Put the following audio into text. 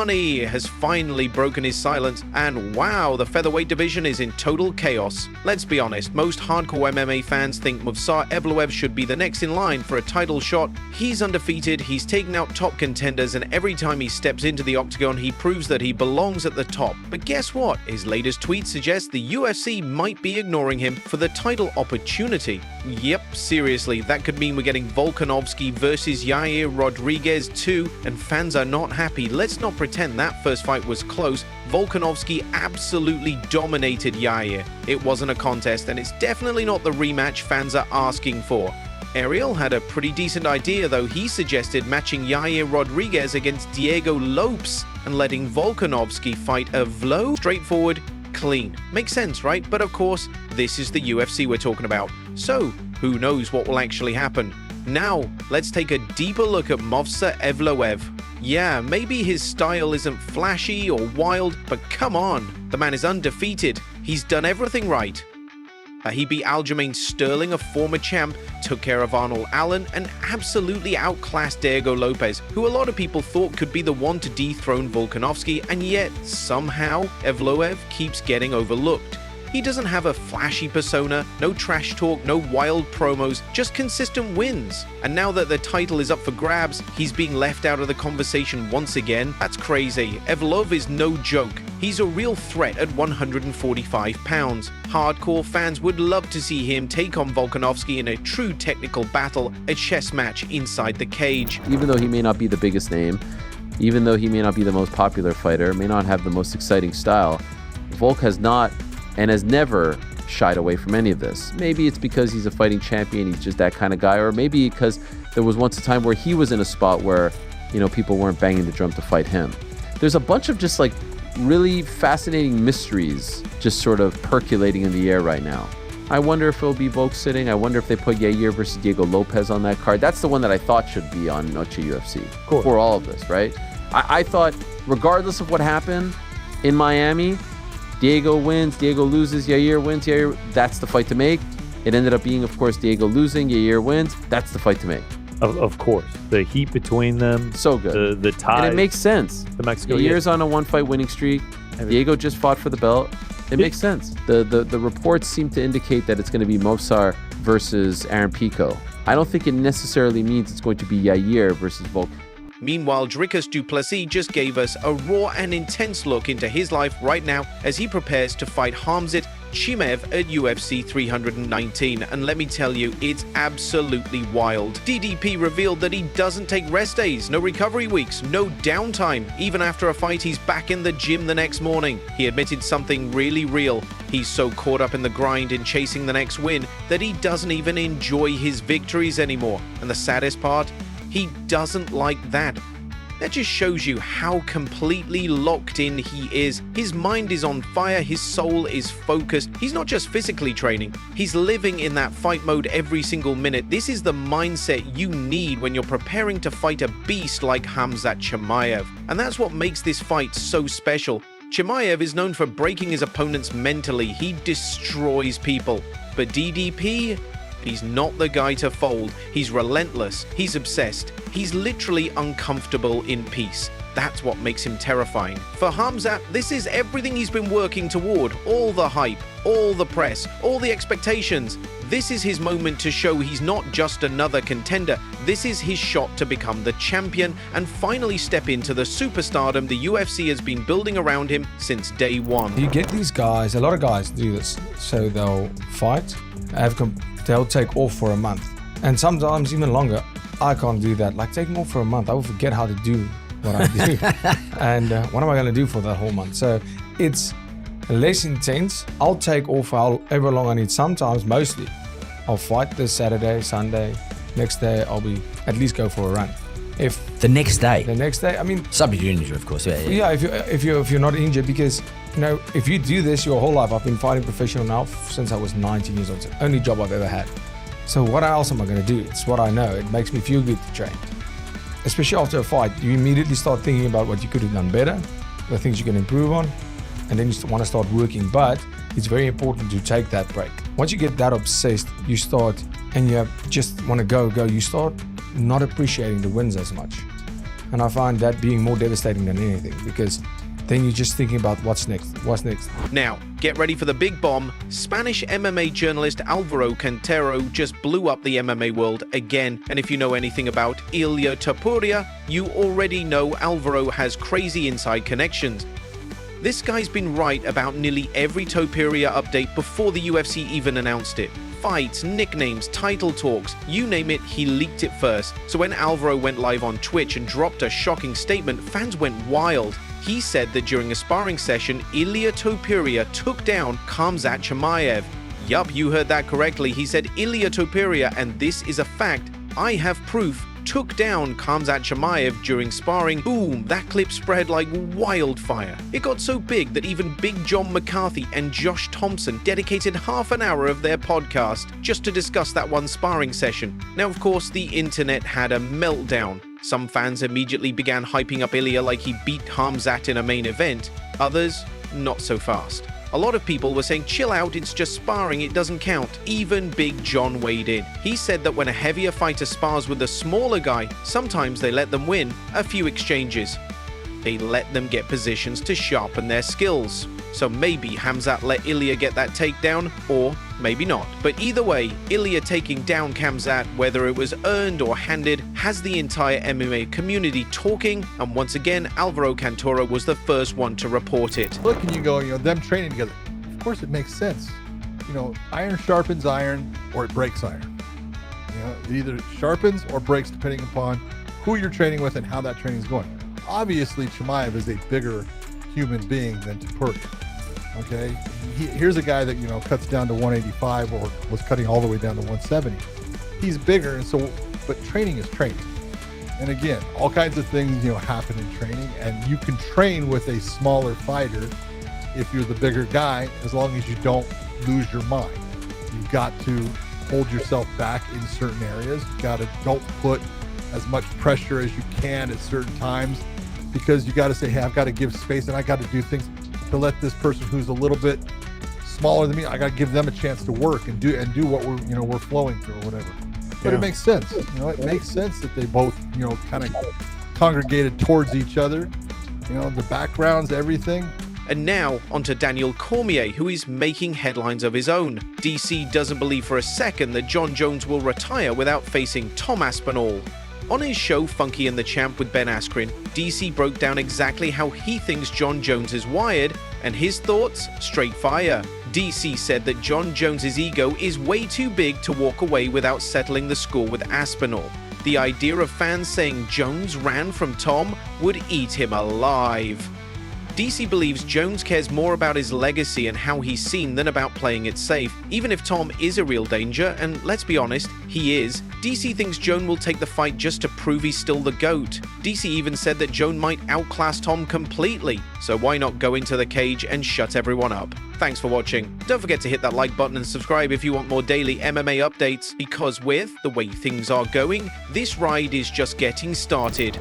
Sulmani has finally broken his silence, and wow, the featherweight division is in total chaos. Let's be honest, most hardcore MMA fans think Movsar Evloev should be the next in line for a title shot. He's undefeated, he's taken out top contenders, and every time he steps into the octagon, he proves that he belongs at the top. But guess what? His latest tweet suggests the UFC might be ignoring him for the title opportunity. Yep, seriously, that could mean we're getting Volkanovski versus Yair Rodriguez too, and fans are not happy. Let's not pretend that first fight was close. Volkanovski absolutely dominated Yair. It wasn't a contest, and it's definitely not the rematch fans are asking for. Ariel had a pretty decent idea though. He suggested matching Yair Rodriguez against Diego Lopes and letting Volkanovski fight Evloev. Straightforward, clean. Makes sense, right? But of course, this is the UFC we're talking about. So, who knows what will actually happen? Now, let's take a deeper look at Movsar Evloev. Yeah, maybe his style isn't flashy or wild, but come on, the man is undefeated. He's done everything right. He beat Aljamain Sterling, a former champ, took care of Arnold Allen, and absolutely outclassed Diego Lopes, who a lot of people thought could be the one to dethrone Volkanovski, and yet, somehow, Evloev keeps getting overlooked. He doesn't have a flashy persona, no trash talk, no wild promos, just consistent wins. And now that the title is up for grabs, he's being left out of the conversation once again. That's crazy. Evloev is no joke. He's a real threat at 145 pounds. Hardcore fans would love to see him take on Volkanovski in a true technical battle, a chess match inside the cage. Even though he may not be the biggest name, even though he may not be the most popular fighter, may not have the most exciting style, Volk has not and has never shied away from any of this. Maybe it's because he's a fighting champion, he's just that kind of guy, or maybe because there was once a time where he was in a spot where, people weren't banging the drum to fight him. There's a bunch of just like really fascinating mysteries just sort of percolating in the air right now. I wonder if it'll be Volk sitting. I wonder if they put Yair versus Diego Lopes on that card. That's the one that I thought should be on Noche UFC for all of this, right? I thought regardless of what happened in Miami, Diego wins, Diego loses, Yair wins, Yair, that's the fight to make. It ended up being, of course, Diego losing, Yair wins, that's the fight to make. Of course. The heat between them. So good. The ties. And it makes sense. The Mexico. Yair's on a one-fight winning streak. Diego just fought for the belt. It makes sense. The reports seem to indicate that it's going to be Movsar versus Aaron Pico. I don't think it necessarily means it's going to be Yair versus Volk. Meanwhile, Dricus Du Plessis just gave us a raw and intense look into his life right now as he prepares to fight Khamzat Chimaev at UFC 319, and let me tell you, it's absolutely wild. DDP revealed that he doesn't take rest days, no recovery weeks, no downtime. Even after a fight, he's back in the gym the next morning. He admitted something really real. He's so caught up in the grind in chasing the next win that he doesn't even enjoy his victories anymore. And the saddest part? He doesn't like that. That just shows you how completely locked in he is. His mind is on fire, his soul is focused. He's not just physically training, he's living in that fight mode every single minute. This is the mindset you need when you're preparing to fight a beast like Khamzat Chimaev. And that's what makes this fight so special. Chimaev is known for breaking his opponents mentally. He destroys people. But DDP? He's not the guy to fold. He's relentless. He's obsessed. He's literally uncomfortable in peace. That's what makes him terrifying. For Khamzat, this is everything he's been working toward. All the hype, all the press, all the expectations. This is his moment to show he's not just another contender. This is his shot to become the champion and finally step into the superstardom the UFC has been building around him since day one. You get these guys, a lot of guys do this. So they'll fight, they'll take off for a month, and sometimes even longer. I can't do that. Like taking off for a month, I will forget how to do what I do. And what am I going to do for that whole month? So it's less intense. I'll take off however long I need. Sometimes, mostly, I'll fight this Saturday, Sunday. Next day, I'll be at least go for a run. If the next day, I mean, subject to injury, of course. Yeah. If you're not injured, because if you do this your whole life, I've been fighting professional now since I was 19 years old. It's the only job I've ever had. So what else am I going to do? It's what I know. It makes me feel good to train. Especially after a fight, you immediately start thinking about what you could have done better, the things you can improve on, and then you want to start working. But it's very important to take that break. Once you get that obsessed, you start, and you just want to go. You start not appreciating the wins as much. And I find that being more devastating than anything, because then you're just thinking about what's next. Now, get ready for the big bomb. Spanish MMA journalist Alvaro Quintero just blew up the MMA world again. And if you know anything about Ilia Topuria, you already know Alvaro has crazy inside connections. This guy's been right about nearly every Topuria update before the UFC even announced it. Fights, nicknames, title talks, you name it, he leaked it first. So when Alvaro went live on Twitch and dropped a shocking statement, fans went wild. He said that during a sparring session, Ilia Topuria took down Khamzat Chimaev. Yup, you heard that correctly. He said Ilia Topuria, and this is a fact, I have proof, took down Khamzat Chimaev during sparring. Boom, that clip spread like wildfire. It got so big that even Big John McCarthy and Josh Thompson dedicated half an hour of their podcast just to discuss that one sparring session. Now, of course, the internet had a meltdown. Some fans immediately began hyping up Ilia like he beat Khamzat in a main event. Others, not so fast. A lot of people were saying, chill out, it's just sparring, it doesn't count. Even Big John weighed in. He said that when a heavier fighter spars with a smaller guy, sometimes they let them win a few exchanges. They let them get positions to sharpen their skills. So maybe Khamzat let Ilia get that takedown, or maybe not. But either way, Ilia taking down Khamzat, whether it was earned or handed, has the entire MMA community talking, and once again, Alvaro Quintero was the first one to report it. Look, and you go, them training together. Of course it makes sense. Iron sharpens iron, or it breaks iron. It either sharpens or breaks depending upon who you're training with and how that training is going. Obviously, Chimaev is a bigger human being than Topuria. Okay, here's a guy that cuts down to 185 or was cutting all the way down to 170. He's bigger, and so, but training is training. And again, all kinds of things happen in training, and you can train with a smaller fighter if you're the bigger guy, as long as you don't lose your mind. You've got to hold yourself back in certain areas. You got to don't put as much pressure as you can at certain times, because you got to say, hey, I've got to give space, and I got to do things to let this person who's a little bit smaller than me, I got to give them a chance to work and do what we're flowing through or whatever. But it makes sense. It makes sense that they both kind of congregated towards each other. The backgrounds, everything. And now, onto Daniel Cormier, who is making headlines of his own. DC doesn't believe for a second that Jon Jones will retire without facing Tom Aspinall. On his show Funky and the Champ with Ben Askren, DC broke down exactly how he thinks Jon Jones is wired, and his thoughts, straight fire. DC said that Jon Jones's ego is way too big to walk away without settling the score with Aspinall. The idea of fans saying Jones ran from Tom would eat him alive. DC believes Jones cares more about his legacy and how he's seen than about playing it safe. Even if Tom is a real danger, and let's be honest, he is, DC thinks Jones will take the fight just to prove he's still the GOAT. DC even said that Jones might outclass Tom completely, so why not go into the cage and shut everyone up? Thanks for watching. Don't forget to hit that like button and subscribe if you want more daily MMA updates, because with the way things are going, this ride is just getting started.